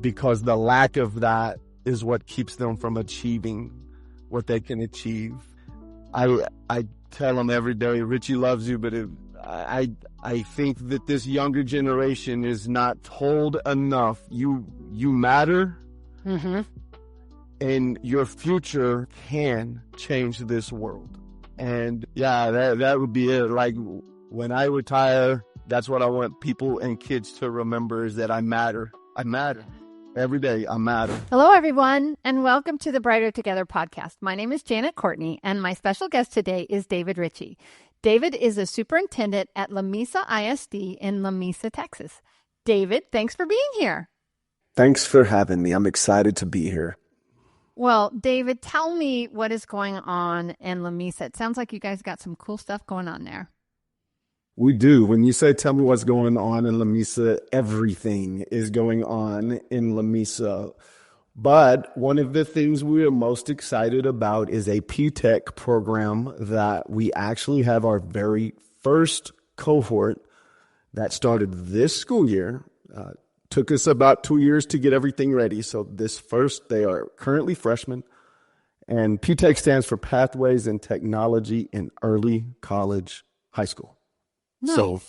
because the lack of that is what keeps them from achieving what they can achieve. I tell them every day, Richie loves you, but I think that this younger generation is not told enough. You matter, and your future can change this world. And yeah, that would be it. Like when I retire, that's what I want people and kids to remember, is that I matter. I matter. Every day, I matter. Hello, everyone, and welcome to the Brighter Together podcast. My name is Janet Courtney, and my special guest today is David Ritchey. David is a superintendent at Mesa ISD in La Mesa, Texas. David, thanks for being here. Thanks for having me. I'm excited to be here. Well, David, tell me what is going on in La Mesa. It sounds like you guys got some cool stuff going on there. We do. When you say, tell me what's going on in La Mesa, everything is going on in La Mesa. But one of the things we are most excited about is a P-TECH program that we actually have our very first cohort that started this school year. Took us about 2 years to get everything ready. So they are currently freshmen. And P-TECH stands for Pathways in Technology in Early College High School. Nice. So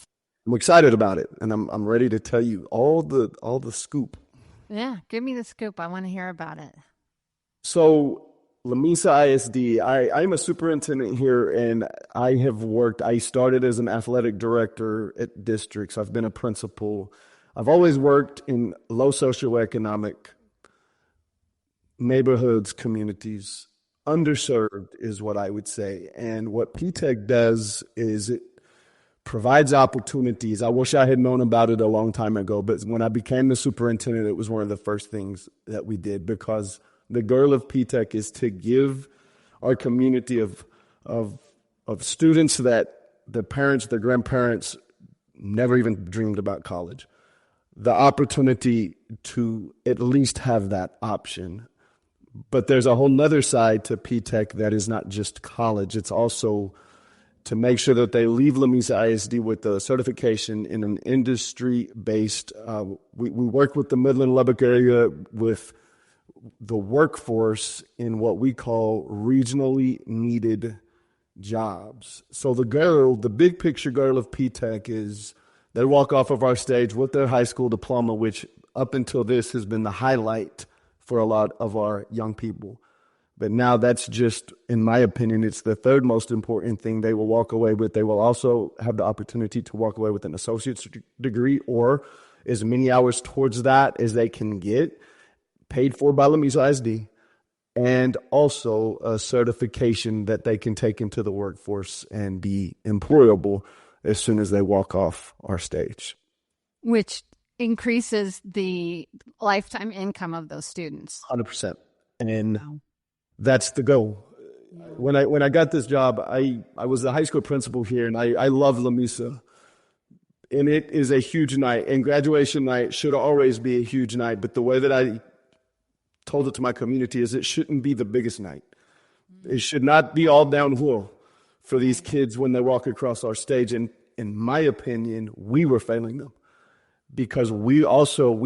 I'm excited about it, and I'm ready to tell you all the scoop. Yeah, give me the scoop. I want to hear about it. So La Mesa ISD, I'm a superintendent here, and I started as an athletic director at districts. I've been a principal. I've always worked in low socioeconomic neighborhoods, communities. Underserved is what I would say. And what P-TECH does is it provides opportunities. I wish I had known about it a long time ago, but when I became the superintendent, it was one of the first things that we did, because the goal of P-TECH is to give our community of students that the parents, the grandparents never even dreamed about college, the opportunity to at least have that option. But there's a whole nother side to P-TECH that is not just college. It's also to make sure that they leave La Mesa ISD with a certification in an industry-based. We work with the Midland-Lubbock area with the workforce in what we call regionally needed jobs. So the big picture goal of P-TECH is they walk off of our stage with their high school diploma, which up until this has been the highlight for a lot of our young people. But now that's just, in my opinion, it's the third most important thing they will walk away with. They will also have the opportunity to walk away with an associate's degree or as many hours towards that as they can get, paid for by La Mesa ISD, and also a certification that they can take into the workforce and be employable as soon as they walk off our stage. Which increases the lifetime income of those students. 100%. And that's the goal. When I got this job, I was the high school principal here, and I love La Mesa. And it is a huge night, and graduation night should always be a huge night. But the way that I told it to my community is it shouldn't be the biggest night. It should not be all downhill for these kids when they walk across our stage. And in my opinion, we were failing them, because we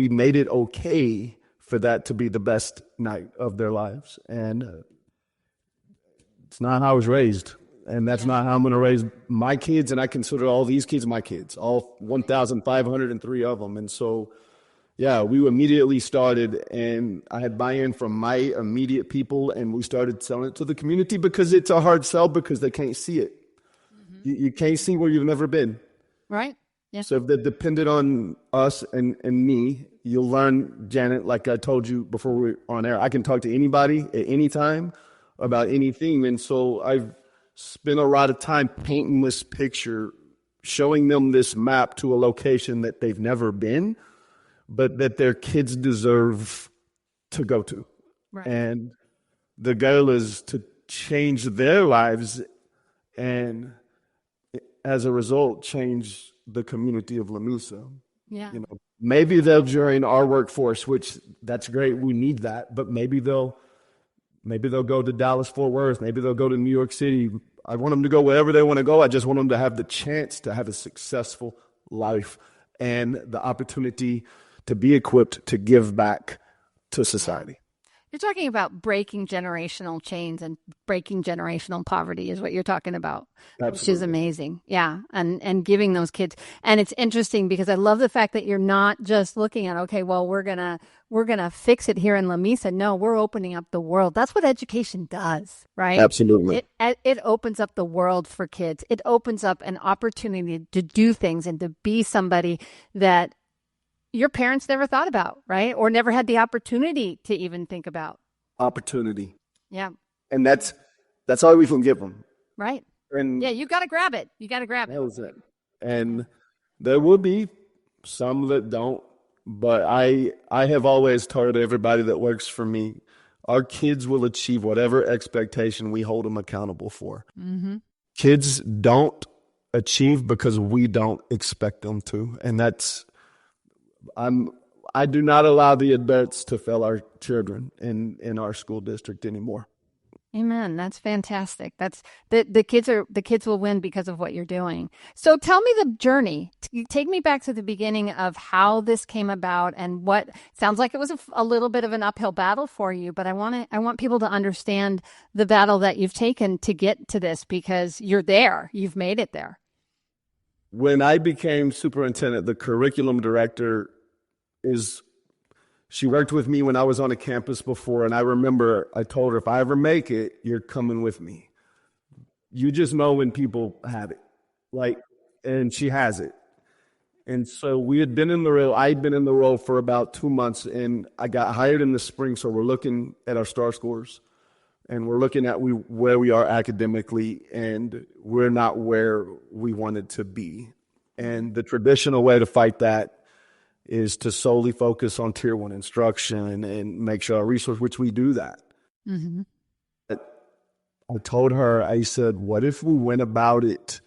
made it okay for that to be the best night of their lives. And it's not how I was raised. And that's not how I'm going to raise my kids. And I consider all these kids my kids, all 1,503 of them. And so, yeah, we immediately started, and I had buy-in from my immediate people, and we started selling it to the community, because it's a hard sell because they can't see it. Mm-hmm. You can't see where you've never been. Right. Yeah. So if they're dependent on us and me, you'll learn, Janet, like I told you before we were on air, I can talk to anybody at any time about anything. And so I've spent a lot of time painting this picture, showing them this map to a location that they've never been, but that their kids deserve to go to. Right. And the goal is to change their lives, and as a result, change the community of La Mesa. Yeah. Maybe they'll join our workforce, which that's great. We need that. But maybe they'll go to Dallas, Fort Worth. Maybe they'll go to New York City. I want them to go wherever they want to go. I just want them to have the chance to have a successful life and the opportunity to be equipped to give back to society. You're talking about breaking generational chains and breaking generational poverty is what you're talking about, Absolutely. which is amazing. Yeah. And giving those kids. And it's interesting because I love the fact that you're not just looking at, okay, well, we're going to fix it here in La Mesa. No, we're opening up the world. That's what education does, right? Absolutely. It opens up the world for kids. It opens up an opportunity to do things and to be somebody that your parents never thought about, right? Or never had the opportunity to even think about. Opportunity. Yeah. And that's all we can give them. Right. And yeah, you got to grab it. You got to grab it. That was it. And there will be some that don't, but I have always told everybody that works for me, our kids will achieve whatever expectation we hold them accountable for. Mm-hmm. Kids don't achieve because we don't expect them to. And I do not allow the adults to fail our children in our school district anymore. Amen. That's fantastic. That's the kids will win because of what you're doing. So tell me the journey. Take me back to the beginning of how this came about and what sounds like it was a little bit of an uphill battle for you, but I want people to understand the battle that you've taken to get to this because you're there. You've made it there. When I became superintendent, the curriculum director she worked with me when I was on a campus before, and I remember I told her, if I ever make it, you're coming with me. You just know when people have it, and she has it. And so I'd been in the role for about 2 months, and I got hired in the spring, so we're looking at our STAR scores, and we're looking at where we are academically, and we're not where we wanted to be. And the traditional way to fight that is to solely focus on Tier 1 instruction and make sure our resource, which we do that. Mm-hmm. I told her, I said, what if we went about it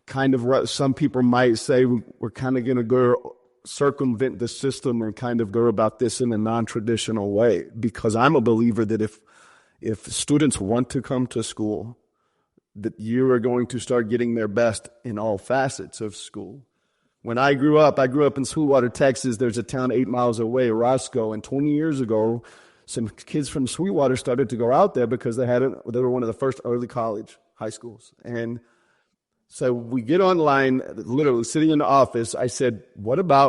kind of, some people might say we're kind of going to go circumvent the system and kind of go about this in a non-traditional way, because I'm a believer that if students want to come to school, that you are going to start getting their best in all facets of school. When I grew up in Sweetwater, Texas. There's a town 8 miles away, Roscoe, and 20 years ago, some kids from Sweetwater started to go out there because they were one of the first early college high schools. And so we get online, literally sitting in the office. I said, have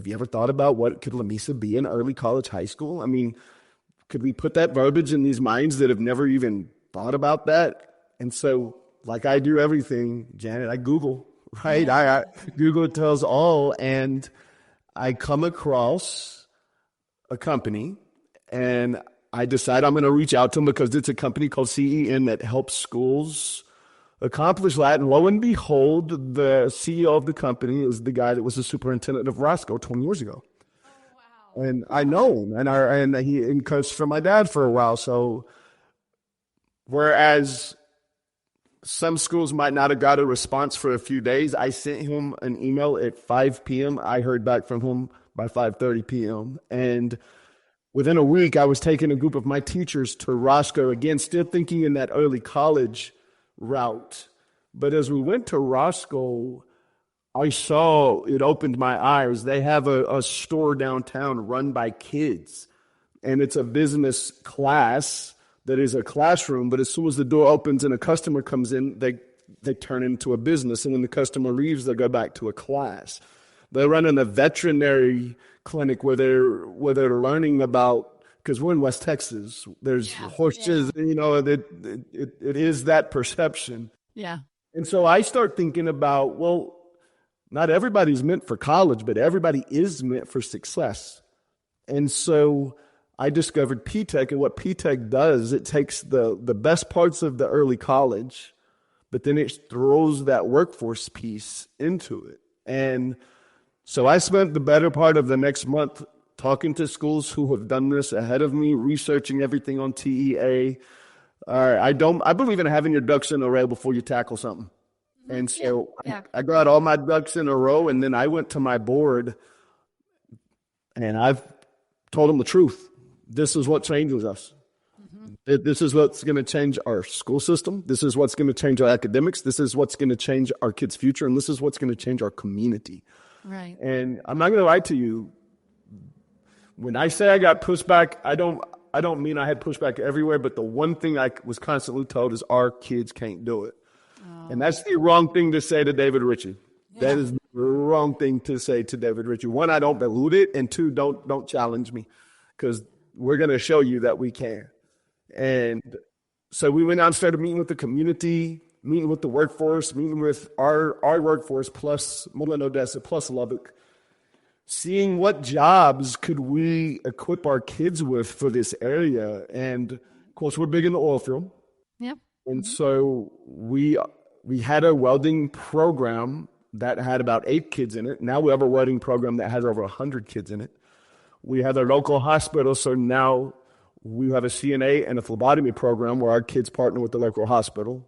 you ever thought about what could La Mesa be an early college high school? I mean, could we put that verbiage in these minds that have never even thought about that? And so, like I do everything, Janet, I Google. Right, I Google tells all, and I come across a company, and I decide I'm going to reach out to them because it's a company called CEN that helps schools accomplish that. And lo and behold, the CEO of the company is the guy that was the superintendent of Roscoe 20 years ago. Oh, wow. And I know him, and he coached for my dad for a while. So, whereas some schools might not have got a response for a few days, I sent him an email at 5 p.m. I heard back from him by 5:30 p.m. And within a week, I was taking a group of my teachers to Roscoe again, still thinking in that early college route. But as we went to Roscoe, I saw it opened my eyes. They have a store downtown run by kids, and it's a business class that is a classroom, but as soon as the door opens and a customer comes in, they turn into a business, and when the customer leaves, they go back to a class. They're running a veterinary clinic where they're learning about, because we're in West Texas, there's horses, it is that perception. Yeah. And so I start thinking about, well, not everybody's meant for college, but everybody is meant for success. And so I discovered P-TECH, and what P-TECH does, it takes the best parts of the early college, but then it throws that workforce piece into it. And so I spent the better part of the next month talking to schools who have done this ahead of me, researching everything on TEA. I believe in having your ducks in a row before you tackle something. And so I got all my ducks in a row, and then I went to my board, and I've told them the truth. This is what changes us. Mm-hmm. This is what's going to change our school system. This is what's going to change our academics. This is what's going to change our kids' future. And this is what's going to change our community. Right. And I'm not going to lie to you. When I say I got pushback, I don't mean I had pushback everywhere, but the one thing I was constantly told is our kids can't do it. Oh. And that's the wrong thing to say to David Ritchey. Yeah. That is the wrong thing to say to David Ritchey. One, I don't believe it, and two, don't challenge me, because we're going to show you that we can. And so we went out and started meeting with the community, meeting with the workforce, meeting with our workforce plus Midland, Odessa, plus Lubbock, seeing what jobs could we equip our kids with for this area. And of course, we're big in the oil field. Yep. And so we had a welding program that had about 8 kids in it. Now we have a welding program that has over 100 kids in it. We have a local hospital, so now we have a CNA and a phlebotomy program where our kids partner with the local hospital.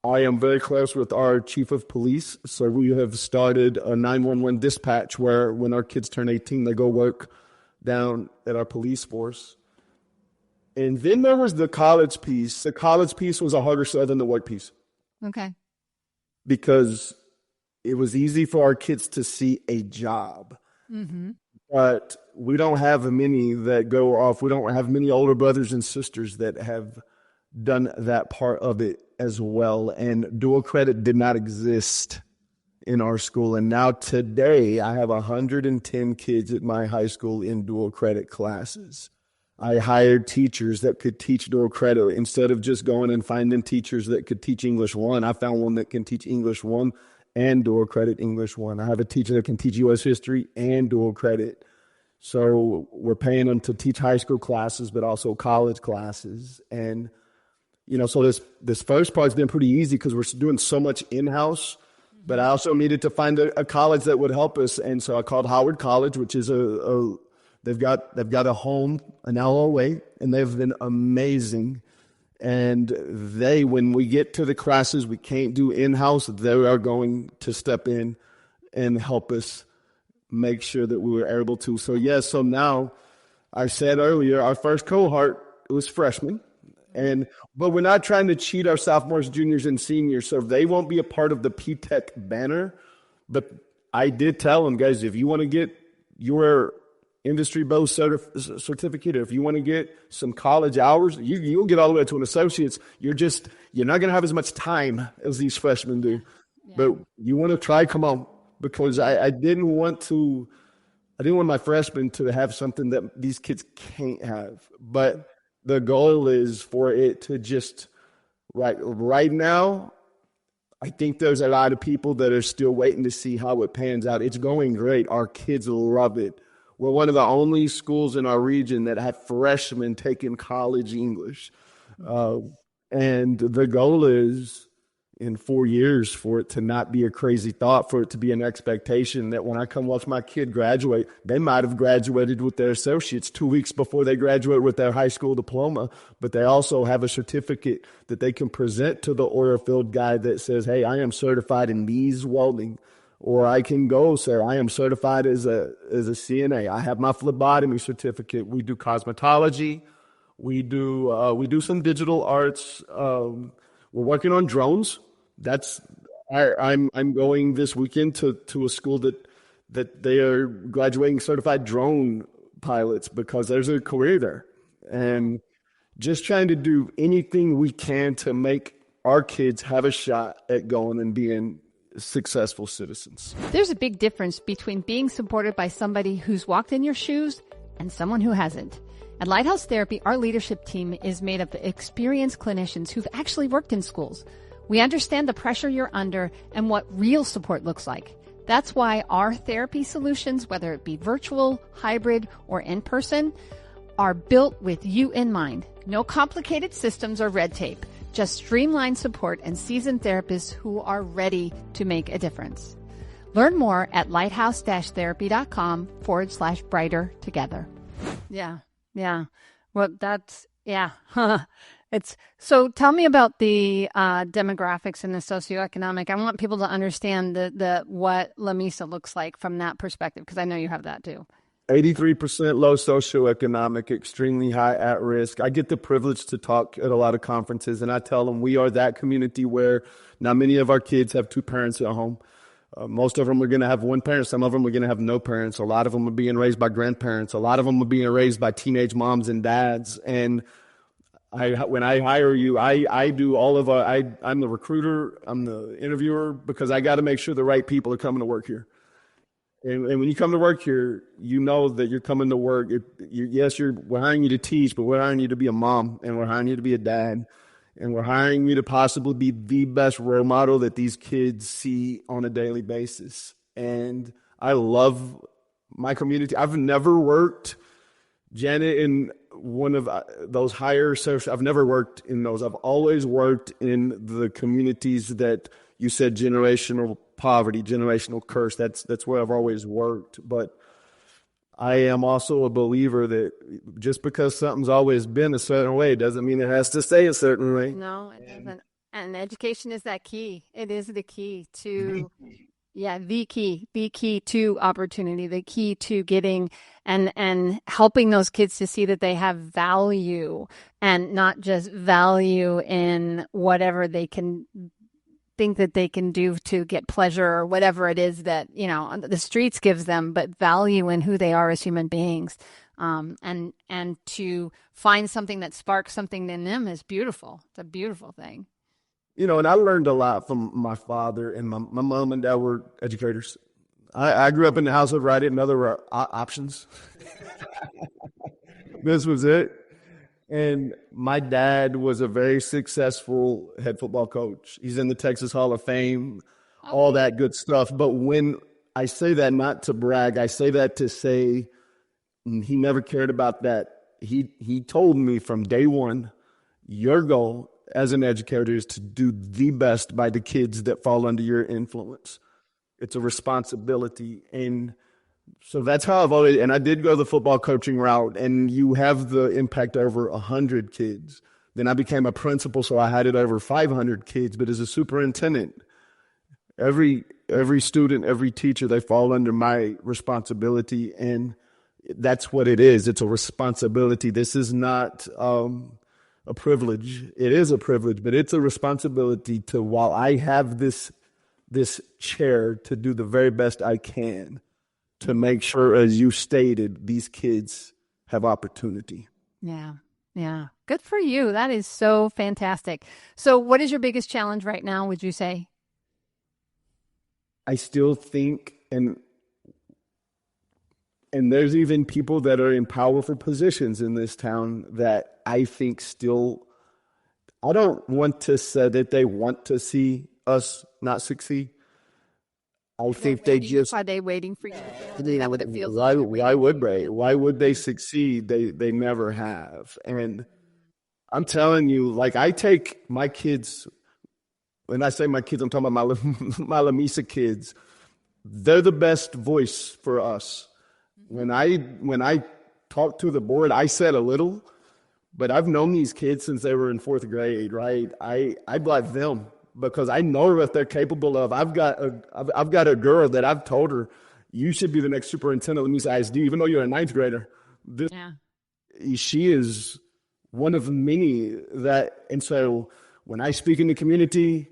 I am very close with our chief of police, so we have started a 911 dispatch where when our kids turn 18, they go work down at our police force. And then there was the college piece. The college piece was a harder sell than the work piece. Okay. Because it was easy for our kids to see a job. Mm-hmm. But we don't have many that go off. We don't have many older brothers and sisters that have done that part of it as well. And dual credit did not exist in our school. And now today I have 110 kids at my high school in dual credit classes. I hired teachers that could teach dual credit instead of just going and finding teachers that could teach English 1. I found one that can teach English 1 and dual credit English 1. I have a teacher that can teach U.S. history and dual credit. So we're paying them to teach high school classes, but also college classes. And, so this first part's been pretty easy because we're doing so much in-house, but I also needed to find a college that would help us. And so I called Howard College, which is they've got a home an hour away, and they've been amazing. And when we get to the classes we can't do in-house, they are going to step in and help us make sure that we were able to. So so now I said earlier, our first cohort was freshmen. But we're not trying to cheat our sophomores, juniors, and seniors, so they won't be a part of the PTech banner. But I did tell them, guys, if you want to get your industry-based certificate, or if you want to get some college hours, you'll get all the way to an associate's. You're not going to have as much time as these freshmen do. Yeah. But you want to try, come on, because I didn't want my freshmen to have something that these kids can't have. But the goal is for it to just, right now, I think there's a lot of people that are still waiting to see how it pans out. It's going great. Our kids love it. We're one of the only schools in our region that have freshmen taking college English. And the goal is, in 4 years, for it to not be a crazy thought, for it to be an expectation that when I come watch my kid graduate, they might have graduated with their associates 2 weeks before they graduate with their high school diploma, but they also have a certificate that they can present to the oil field guy that says, hey, I am certified in these welding. Or I can go, sir, I am certified as a CNA. I have my phlebotomy certificate. We do cosmetology. We do some digital arts. We're working on drones. I'm going this weekend to a school that they are graduating certified drone pilots because there's a career there. And just trying to do anything we can to make our kids have a shot at going and being successful citizens. There's a big difference between being supported by somebody who's walked in your shoes and someone who hasn't. At Lighthouse Therapy, our leadership team is made of experienced clinicians who've actually worked in schools. We understand the pressure you're under and what real support looks like. That's why our therapy solutions, whether it be virtual, hybrid, or in person, are built with you in mind. No complicated systems or red tape. Just streamlined support and seasoned therapists who are ready to make a difference. Learn more at lighthouse-therapy.com/brighter together. Yeah. Well, so tell me about the demographics and the socioeconomic. I want people to understand what La Mesa looks like from that perspective, because I know you have that too. 83% low socioeconomic, extremely high at risk. I get the privilege to talk at a lot of conferences, and I tell them we are that community where now many of our kids have 2 parents at home. Most of them are going to have one parent. Some of them are going to have no parents. A lot of them are being raised by grandparents. A lot of them are being raised by teenage moms and dads. And when I hire you, I'm the recruiter, I'm the interviewer, because I got to make sure the right people are coming to work here. And when you come to work here, you know that you're coming to work. We're hiring you to teach, but we're hiring you to be a mom, and we're hiring you to be a dad, and we're hiring you to possibly be the best role model that these kids see on a daily basis. And I love my community. I've never worked, Janet, in one of those higher social. I've never worked in those. I've always worked in the communities that you said generational poverty, generational curse. That's where I've always worked. But I am also a believer that just because something's always been a certain way doesn't mean it has to stay a certain way. No, it doesn't. And education is that key. It is the key to, the key to opportunity, the key to getting and helping those kids to see that they have value, and not just value in whatever they can think that they can do to get pleasure or whatever it is that, the streets gives them, but value in who they are as human beings. And to find something that sparks something in them is beautiful. It's a beautiful thing. And I learned a lot from my father, and my mom and dad were educators. I grew up in the household where I didn't know there were options. This was it. And my dad was a very successful head football coach. He's in the Texas Hall of Fame, all that good stuff. But when I say that, not to brag, I say that to say he never cared about that. He told me from day one, your goal as an educator is to do the best by the kids that fall under your influence. It's a responsibility. And so that's how I've always, and I did go the football coaching route, and you have the impact over 100 kids. Then I became a principal, so I had it over 500 kids. But as a superintendent, every student, every teacher, they fall under my responsibility, and that's what it is. It's a responsibility. This is not a privilege. It is a privilege, but it's a responsibility to, while I have this chair, to do the very best I can to make sure, as you stated, these kids have opportunity. Yeah. Good for you. That is so fantastic. So what is your biggest challenge right now, would you say? I still think, and there's even people that are in powerful positions in this town that I think still, I don't want to say that they want to see us not succeed. I think they just... Are they waiting for you to do that? What it feels like? Why would they succeed? They never have. And I'm telling you, like, I take my kids, when I say my kids, I'm talking about my Lamesa kids. They're the best voice for us. When I talk to the board, I said a little, but I've known these kids since they were in fourth grade, right? I like them because I know what they're capable of. I've got a girl that I've told her, you should be the next superintendent of Mesa ISD, even though you're a ninth grader. She is one of many that, and so when I speak in the community,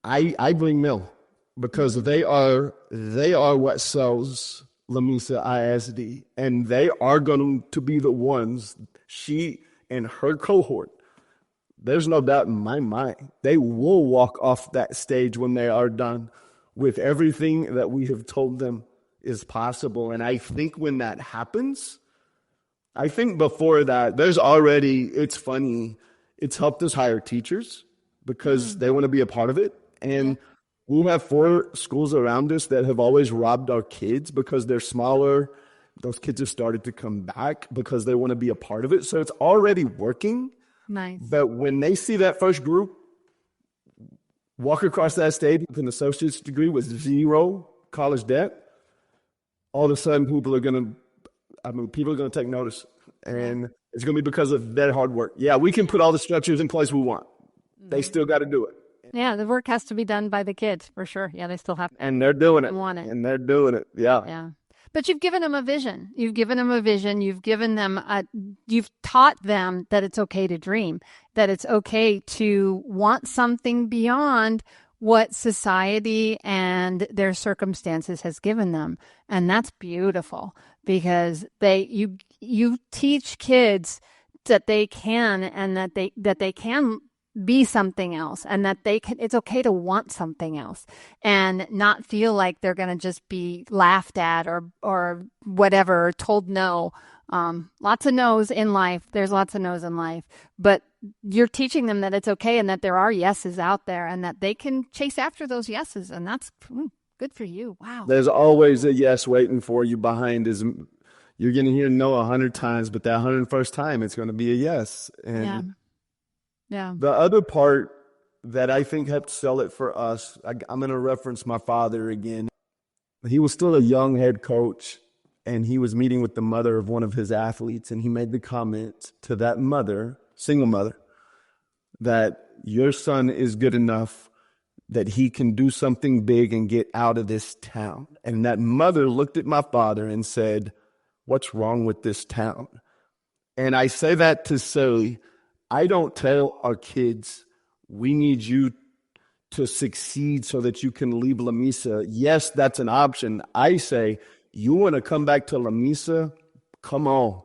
I bring Mill because they are what sells Lamesa ISD, and they are going to be the ones, she and her cohort, there's no doubt in my mind, they will walk off that stage when they are done with everything that we have told them is possible. And I think when that happens, I think before that, it's funny, it's helped us hire teachers because they want to be a part of it. And we'll have 4 schools around us that have always robbed our kids because they're smaller. Those kids have started to come back because they want to be a part of it. So it's already working. Nice. But when they see that first group walk across that stage with an associate's degree with 0 college debt, all of a sudden people are going to take notice. And it's going to be because of their hard work. Yeah, we can put all the structures in place we want. They still got to do it. Yeah, the work has to be done by the kids, for sure. Yeah, they still have to. And they're doing it. Want it. And they're doing it. Yeah. Yeah. But you've given them a vision. You've given them a vision. You've given them you've taught them that it's okay to dream, that it's okay to want something beyond what society and their circumstances has given them. And that's beautiful, because you teach kids that they can, and that they can be something else, and that it's okay to want something else and not feel like they're going to just be laughed at or whatever, told no. Lots of no's in life. There's lots of no's in life, but you're teaching them that it's okay, and that there are yeses out there, and that they can chase after those yeses. And that's good for you. Wow. There's always a yes waiting for you behind. You're going to hear no 100 times, but that 101st time, it's going to be a yes. And yeah. The other part that I think helped sell it for us, I'm going to reference my father again. He was still a young head coach, and he was meeting with the mother of one of his athletes, and he made the comment to that mother, single mother, that your son is good enough that he can do something big and get out of this town. And that mother looked at my father and said, "What's wrong with this town?" And I say that to say, I don't tell our kids, we need you to succeed so that you can leave La Mesa. Yes, that's an option. I say, you want to come back to La Mesa? Come on.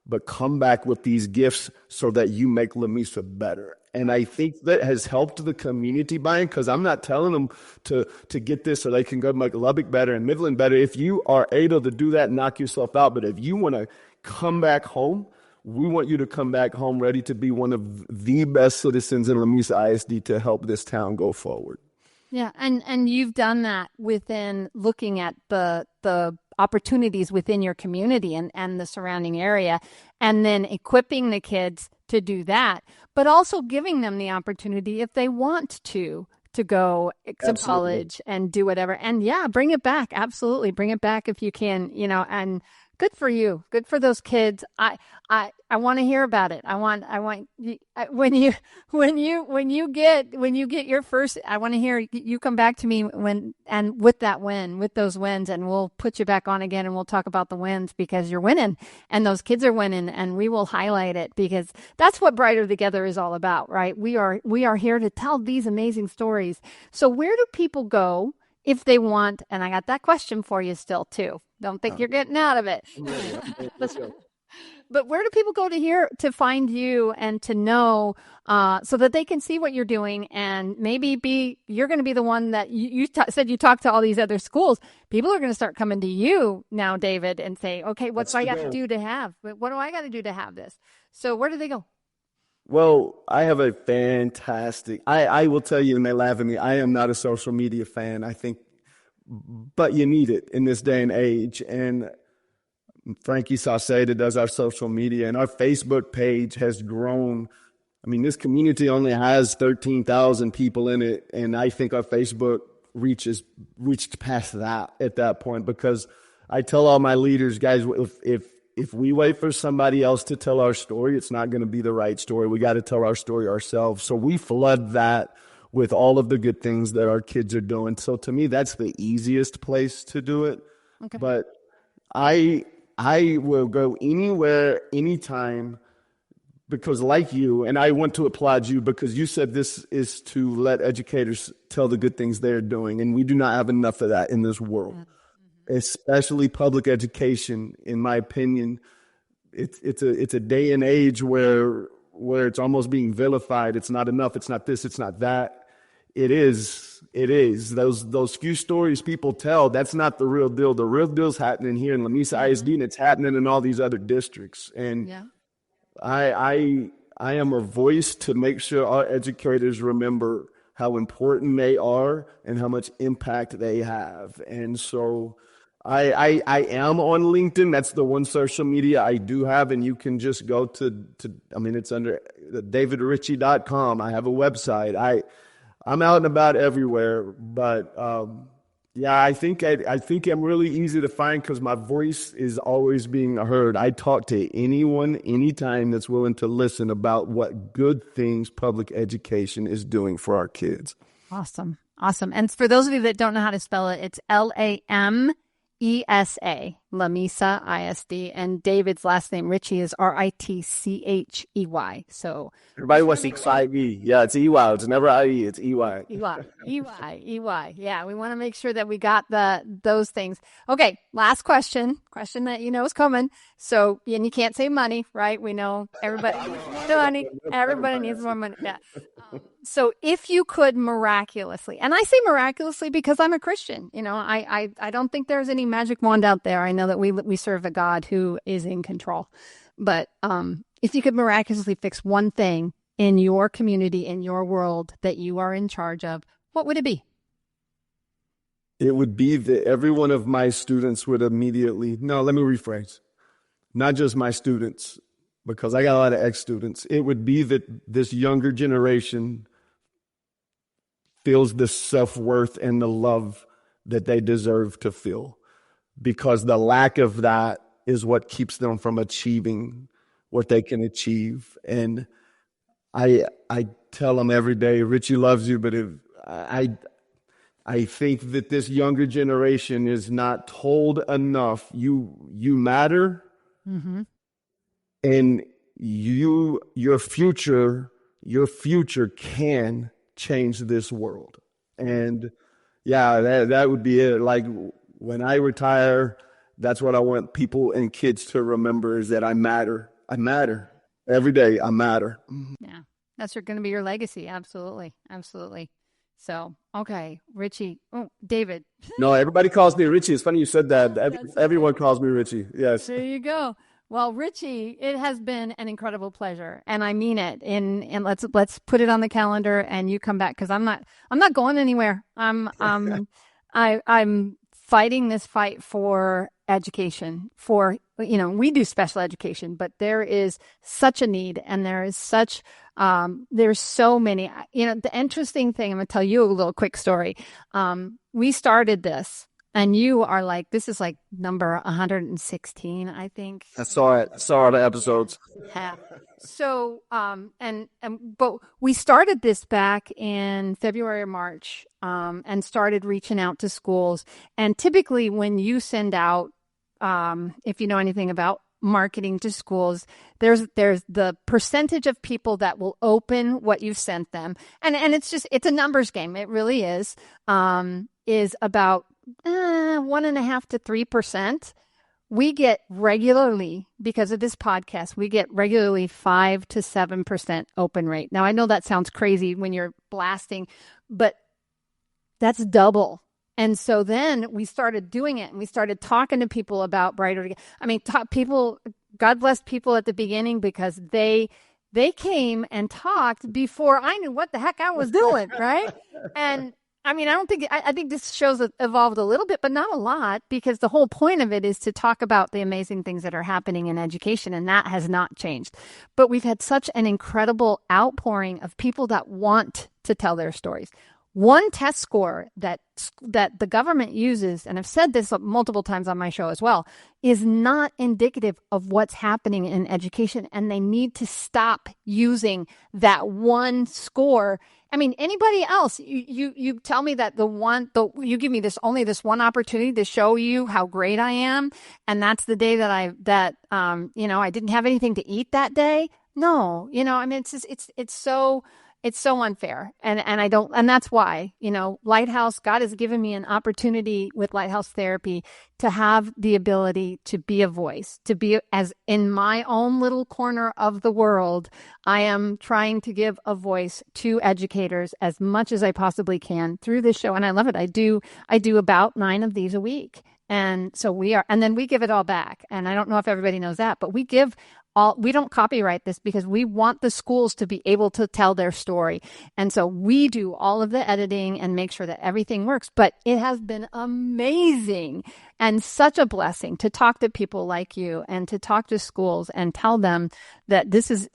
But come back with these gifts so that you make La Mesa better. And I think that has helped the community buy-in, because I'm not telling them to get this so they can go make Lubbock better and Midland better. If you are able to do that, knock yourself out. But if you want to come back home, we want you to come back home ready to be one of the best citizens in La Mesa ISD to help this town go forward. Yeah, and you've done that within looking at the opportunities within your community and the surrounding area, and then equipping the kids to do that, but also giving them the opportunity, if they want to go to college and do whatever. And yeah, bring it back. Absolutely. Bring it back if you can, and good for you. Good for those kids. I want to hear about it. I want when you get your first, I want to hear you come back to me with those wins, and we'll put you back on again, and we'll talk about the wins, because you're winning and those kids are winning, and we will highlight it, because that's what Brighter Together is all about, right? We are here to tell these amazing stories. So where do people go if they want? And I got that question for you still too. Don't think you're getting out of it. Let's go. But where do people go to find you and to know, so that they can see what you're doing, and maybe you're going to be the one that you said you talked to all these other schools. People are going to start coming to you now, David, and say, okay, what do I got to do to have? What do I got to do to have this? So where do they go? Well, I have a fantastic, I will tell you, and they laugh at me, I am not a social media fan, I think, but you need it in this day and age. And Frankie Sauceda does our social media, and our Facebook page has grown. I mean, this community only has 13,000 people in it, and I think our Facebook reached past that at that point, because I tell all my leaders, guys, if we wait for somebody else to tell our story, it's not going to be the right story. We got to tell our story ourselves. So we flood that with all of the good things that our kids are doing. So to me, that's the easiest place to do it. Okay. But I will go anywhere, anytime, because like you, and I want to applaud you, because you said this is to let educators tell the good things they're doing, and we do not have enough of that in this world. Mm-hmm. Especially public education, in my opinion. It's a day and age where it's almost being vilified. It's not enough. It's not this. It's not that. It is. Those few stories people tell, that's not the real deal. The real deal's happening here in La Mesa ISD, and it's happening in all these other districts. And yeah. I am a voice to make sure our educators remember how important they are and how much impact they have. And so I am on LinkedIn. That's the one social media I do have, and you can just go to it's under davidritchey.com. I have a website. I'm out and about everywhere, but I think I'm really easy to find, because my voice is always being heard. I talk to anyone, anytime, that's willing to listen about what good things public education is doing for our kids. Awesome. And for those of you that don't know how to spell it, it's LAMESA. Mesa ISD, and David's last name, Ritchey, is Ritchey. So Everybody wants to excite me. Yeah, it's EY. It's never IE. It's EY. EY. Yeah, we want to make sure that we got those things. Okay, last question that you know is coming. So, and you can't say money, right? We know everybody needs more money. Everybody needs more money. Yeah. So if you could miraculously, and I say miraculously because I'm a Christian, I don't think there's any magic wand out there. I know that we serve a God who is in control. But if you could miraculously fix one thing in your community, in your world that you are in charge of, what would it be? It would be that every one of my students would immediately, no, let me rephrase. Not just my students, because I got a lot of ex-students. It would be that this younger generation feels the self-worth and the love that they deserve to feel, because the lack of that is what keeps them from achieving what they can achieve. And I tell them every day, Richie loves you, but I think that this younger generation is not told enough. You matter, mm-hmm. and your future can change this world. And yeah, that would be it. Like when I retire, that's what I want people and kids to remember, is that I matter. I matter every day. I matter. Yeah, that's going to be your legacy. Absolutely. So, okay, Ritchey. Oh, David. No, everybody calls me Ritchey. It's funny you said that. Everyone calls me Ritchey. Yes. There you go. Well, Ritchey, it has been an incredible pleasure, and I mean it. And let's put it on the calendar, and you come back, because I'm not going anywhere. I'm fighting this fight for education. For we do special education, but there is such a need, and there is such there's so many. The interesting thing, I'm going to tell you a little quick story. We started this. And you are like, this is like number 116, I think. I saw it. I saw all the episodes. Yeah. So, but we started this back in February or March, and started reaching out to schools. And typically when you send out, if you know anything about marketing to schools, there's the percentage of people that will open what you've sent them. And it's a numbers game. It really is about 1.5% to 3%. We get regularly, because of this podcast, 5 to 7% open rate. Now, I know that sounds crazy when you're blasting, but that's double. And so then we started doing it, and we started talking to people about Brighter Together. I mean, God bless people at the beginning, because they came and talked before I knew what the heck I was doing, right? And I mean, I think this show's evolved a little bit, but not a lot, because the whole point of it is to talk about the amazing things that are happening in education, and that has not changed. But we've had such an incredible outpouring of people that want to tell their stories. One test score that the government uses, and I've said this multiple times on my show as well, is not indicative of what's happening in education, and they need to stop using that one score. I mean, anybody else, you tell me that you give me only this one opportunity to show you how great I am, and that's the day that I didn't have anything to eat that day. No, I mean, it's so unfair. And that's why, Lighthouse, God has given me an opportunity with Lighthouse Therapy to have the ability to be a voice, to be, as in my own little corner of the world, I am trying to give a voice to educators as much as I possibly can through this show. And I love it. I do about 9 of these a week. And so and then we give it all back. And I don't know if everybody knows that, but we don't copyright this, because we want the schools to be able to tell their story. And so we do all of the editing and make sure that everything works. But it has been amazing and such a blessing to talk to people like you, and to talk to schools and tell them that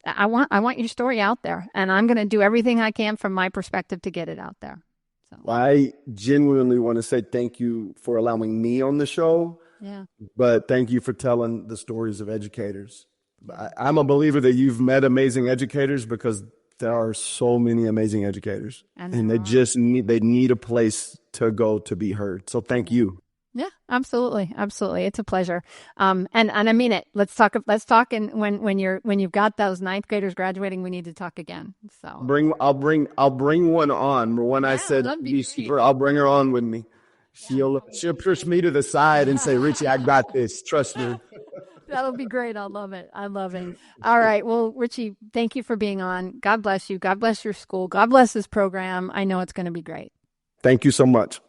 I want your story out there, and I'm going to do everything I can from my perspective to get it out there. So. Well, I genuinely want to say thank you for allowing me on the show. Yeah. But thank you for telling the stories of educators. I'm a believer that you've met amazing educators, because there are so many amazing educators, and they need a place to go to be heard. So thank you. Yeah, absolutely. Absolutely. It's a pleasure. And I mean it. Let's talk. And when you've got those ninth graders graduating, we need to talk again. So I'll bring one on. When I said I'll bring her on with me. She'll push me to the side and say, Richie, I got this. Trust me. That'll be great. I love it. I love it. All right. Well, Richie, thank you for being on. God bless you. God bless your school. God bless this program. I know it's going to be great. Thank you so much.